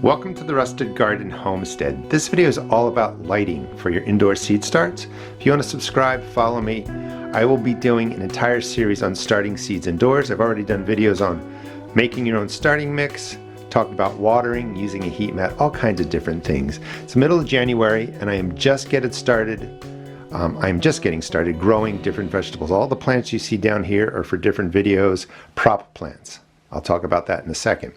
Welcome to the Rusted Garden Homestead. This video is all about lighting for your indoor seed starts. If you want to subscribe, follow me. I will be doing an entire series on starting seeds indoors. I've already done videos on making your own starting mix, talked about watering, using a heat mat, all kinds of different things. It's the middle of January and I am just getting started. Growing different vegetables. All the plants you see down here are for different videos, prop plants. I'll talk about that in a second.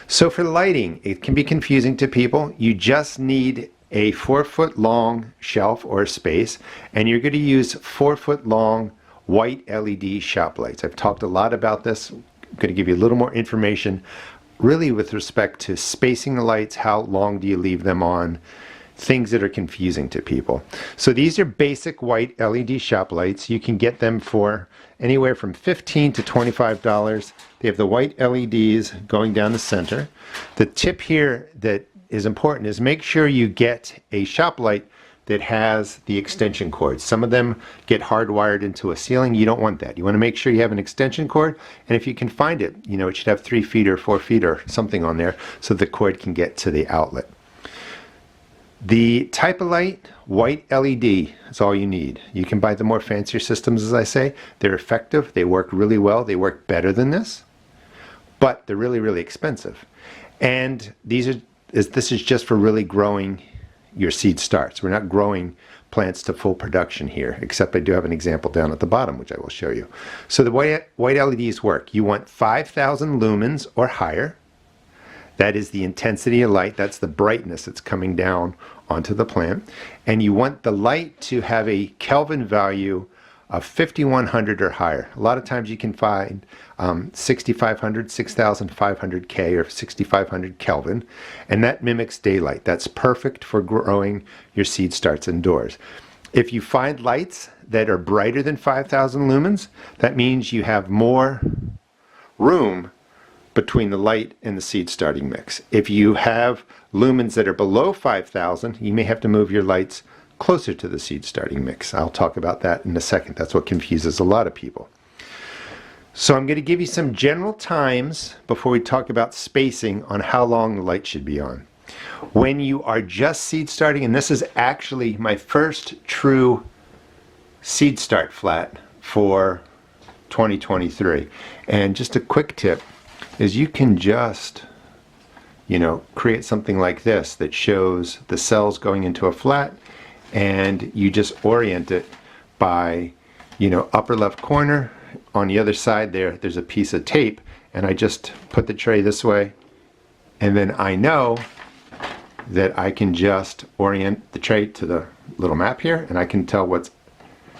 So for lighting, it can be confusing to people. You just need a 4-foot long shelf or space, and you're going to use 4-foot long white LED shop lights. I've talked a lot about this. I'm going to give you a little more information really with respect to spacing the lights, how long do you leave them on, things that are confusing to people. So these are basic white LED shop lights. You can get them for anywhere from $15 to $25. They have the white LEDs going down the center. The tip here that is important is make sure you get a shop light that has the extension cord. Some of them get hardwired into a ceiling. You don't want that. You want to make sure you have an extension cord, and if you can find it, you know, it should have 3 feet or 4 feet or something on there so the cord can get to the outlet. The type of light, white LED is all you need. You can buy the more fancier systems, as I say. They're effective, they work really well, they work better than this, but they're really, really expensive. And this is just for really growing your seed starts. We're not growing plants to full production here, except I do have an example down at the bottom, which I will show you. So the white LEDs work. You want 5,000 lumens or higher. That is the intensity of light, that's the brightness that's coming down onto the plant. And you want the light to have a Kelvin value of 5100 or higher. A lot of times you can find 6500, 6500 K or 6500 Kelvin, and that mimics daylight. That's perfect for growing your seed starts indoors. If you find lights that are brighter than 5000 lumens, that means you have more room between the light and the seed starting mix. If you have lumens that are below 5,000, you may have to move your lights closer to the seed starting mix. I'll talk about that in a second. That's what confuses a lot of people. So I'm going to give you some general times before we talk about spacing on how long the light should be on. When you are just seed starting, and this is actually my first true seed start flat for 2023. And just a quick tip is you can just, you know, create something like this that shows the cells going into a flat, and you just orient it by, you know, upper left corner. On the other side there's a piece of tape, and I just put the tray this way, and then I know that I can just orient the tray to the little map here, and I can tell what's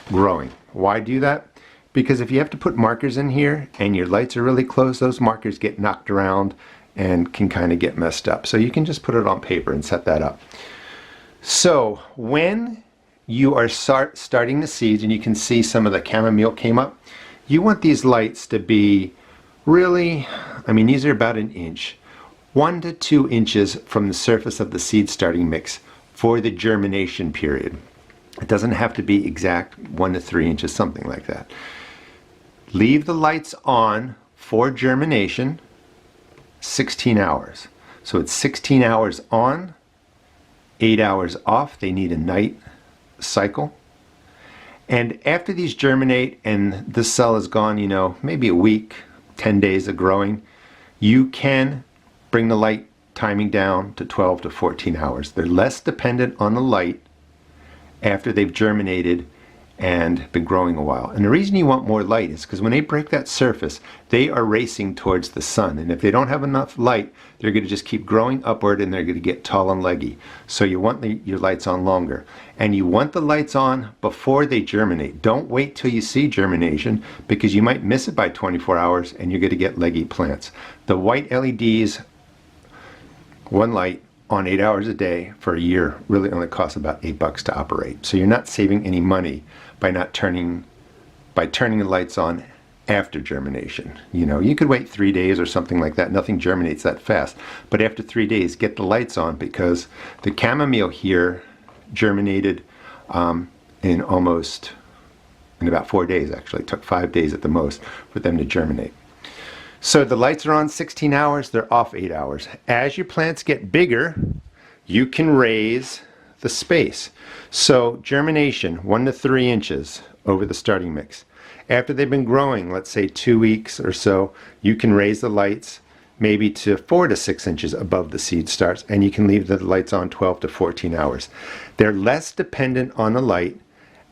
growing. Why do that? Because if you have to put markers in here and your lights are really close, those markers get knocked around and can kind of get messed up. So you can just put it on paper and set that up. So when you are starting the seeds, and you can see some of the chamomile came up, you want these lights to be really, I mean, these are about 1 inch, 1 to 2 inches from the surface of the seed starting mix for the germination period. It doesn't have to be exact 1 to 3 inches, something like that. Leave the lights on for germination 16 hours. So it's 16 hours on, 8 hours off. They need a night cycle. And after these germinate and the cell is gone, you know, maybe a week, 10 days of growing, you can bring the light timing down to 12 to 14 hours. They're less dependent on the light after they've germinated and been growing a while. And the reason you want more light is because when they break that surface, they are racing towards the sun. And if they don't have enough light, they're going to just keep growing upward, and they're going to get tall and leggy. So you want your lights on longer. And you want the lights on before they germinate. Don't wait till you see germination, because you might miss it by 24 hours and you're going to get leggy plants. The white LEDs, one light on 8 hours a day for a year, really only costs about $8 to operate. So you're not saving any money by turning the lights on after germination. You know, you could wait 3 days or something like that. Nothing germinates that fast. But after 3 days, get the lights on, because the chamomile here germinated in about 4 days, actually. It took 5 days at the most for them to germinate. So the lights are on 16 hours, they're off 8 hours. As your plants get bigger, you can raise the space. So germination, 1 to 3 inches over the starting mix. After they've been growing, let's say 2 weeks or so, you can raise the lights maybe to 4 to 6 inches above the seed starts, and you can leave the lights on 12 to 14 hours. They're less dependent on the light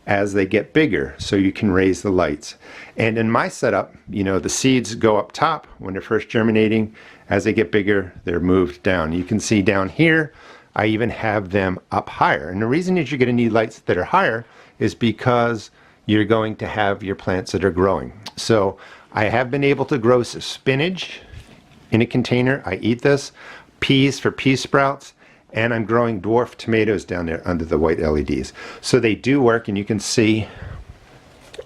as they get bigger, so you can raise the lights. And in my setup, you know, the seeds go up top when they're first germinating. As they get bigger, they're moved down. You can see down here, I even have them up higher. And the reason is you're going to need lights that are higher is because you're going to have your plants that are growing. So I have been able to grow spinach in a container. I eat this, peas for pea sprouts, and I'm growing dwarf tomatoes down there under the white LEDs. So they do work, and you can see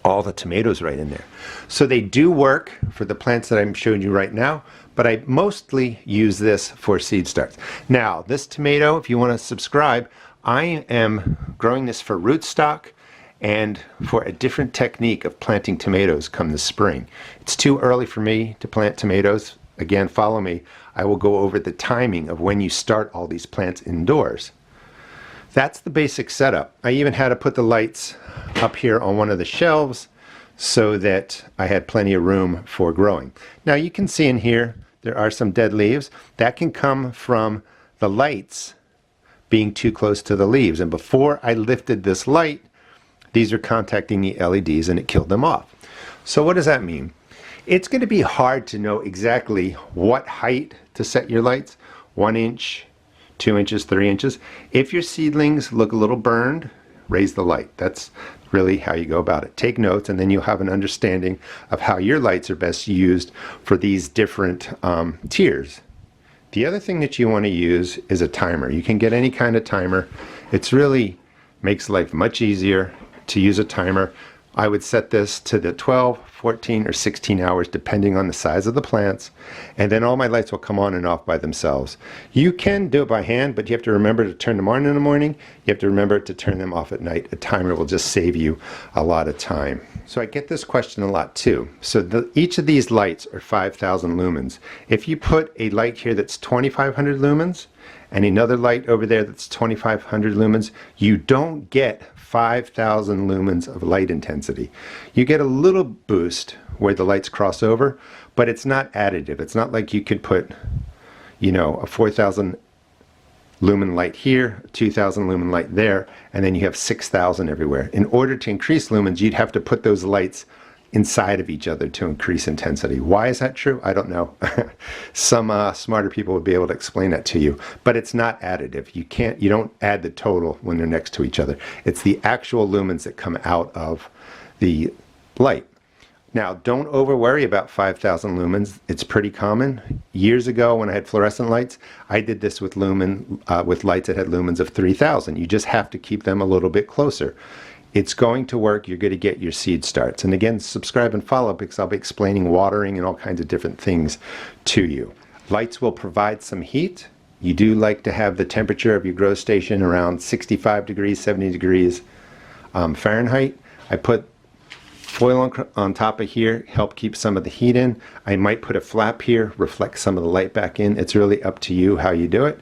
all the tomatoes right in there. So they do work for the plants that I'm showing you right now, but I mostly use this for seed starts. Now, this tomato, if you want to subscribe, I am growing this for rootstock and for a different technique of planting tomatoes come the spring. It's too early for me to plant tomatoes. Again, follow me. I will go over the timing of when you start all these plants indoors. That's the basic setup. I even had to put the lights up here on one of the shelves so that I had plenty of room for growing. Now you can see in here there are some dead leaves. That can come from the lights being too close to the leaves. And before I lifted this light, these are contacting the LEDs and it killed them off. So what does that mean? It's going to be hard to know exactly what height to set your lights. 1 inch, 2 inches, 3 inches. If your seedlings look a little burned, raise the light. That's really how you go about it. Take notes, and then you'll have an understanding of how your lights are best used for these different tiers. The other thing that you want to use is a timer. You can get any kind of timer. It's really makes life much easier to use a timer. I would set this to the 12, 14, or 16 hours depending on the size of the plants, and then all my lights will come on and off by themselves. You can do it by hand, but you have to remember to turn them on in the morning. You have to remember to turn them off at night. A timer will just save you a lot of time. So I get this question a lot too. So each of these lights are 5,000 lumens. If you put a light here that's 2,500 lumens and another light over there that's 2,500 lumens, you don't get 5,000 lumens of light intensity. You get a little boost where the lights cross over, but it's not additive. It's not like you could put, you know, a 4,000 lumen light here, 2,000 lumen light there, and then you have 6,000 everywhere. In order to increase lumens, you'd have to put those lights inside of each other to increase intensity. Why is that true? I don't know. Some smarter people would be able to explain that to you, but it's not additive. You don't add the total when they're next to each other. It's the actual lumens that come out of the light. Now, don't over worry about 5,000 lumens. It's pretty common. Years ago when I had fluorescent lights, I did this with with lights that had lumens of 3,000. You just have to keep them a little bit closer. It's going to work. You're going to get your seed starts. And again, subscribe and follow because I'll be explaining watering and all kinds of different things to you. Lights will provide some heat. You do like to have the temperature of your grow station around 65 degrees, 70 degrees Fahrenheit. I put foil on top of here, help keep some of the heat in. I might put a flap here, reflect some of the light back in. It's really up to you how you do it.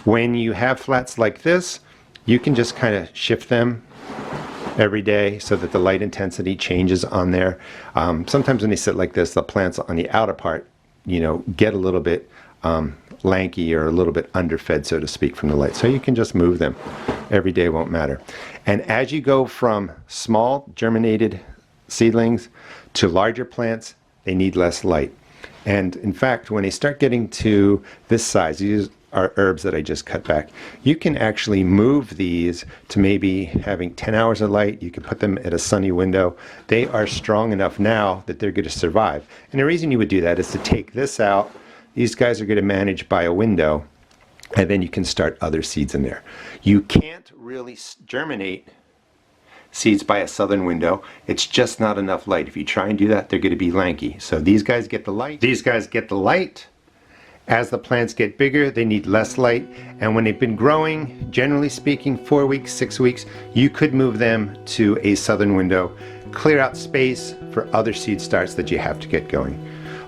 When you have flats like this, you can just kind of shift them every day so that the light intensity changes on there. Sometimes when they sit like this, the plants on the outer part, you know, get a little bit lanky or a little bit underfed, so to speak, from the light. So you can just move them. Every day won't matter. And as you go from small germinated seedlings to larger plants, they need less light. And in fact, when they start getting to this size, these are herbs that I just cut back, you can actually move these to maybe having 10 hours of light. You can put them at a sunny window. They are strong enough now that they're going to survive. And the reason you would do that is to take this out. These guys are going to manage by a window, and then you can start other seeds in there. You can't really germinate seeds by a southern window. It's just not enough light. If you try and do that, they're going to be lanky. So these guys get the light. These guys get the light. As the plants get bigger, they need less light. And when they've been growing, generally speaking, 4 weeks, 6 weeks, you could move them to a southern window, clear out space for other seed starts that you have to get going.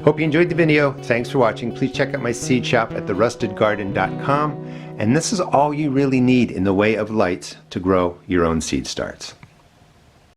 Hope you enjoyed the video. Thanks for watching. Please check out my seed shop at therustedgarden.com. And this is all you really need in the way of lights to grow your own seed starts.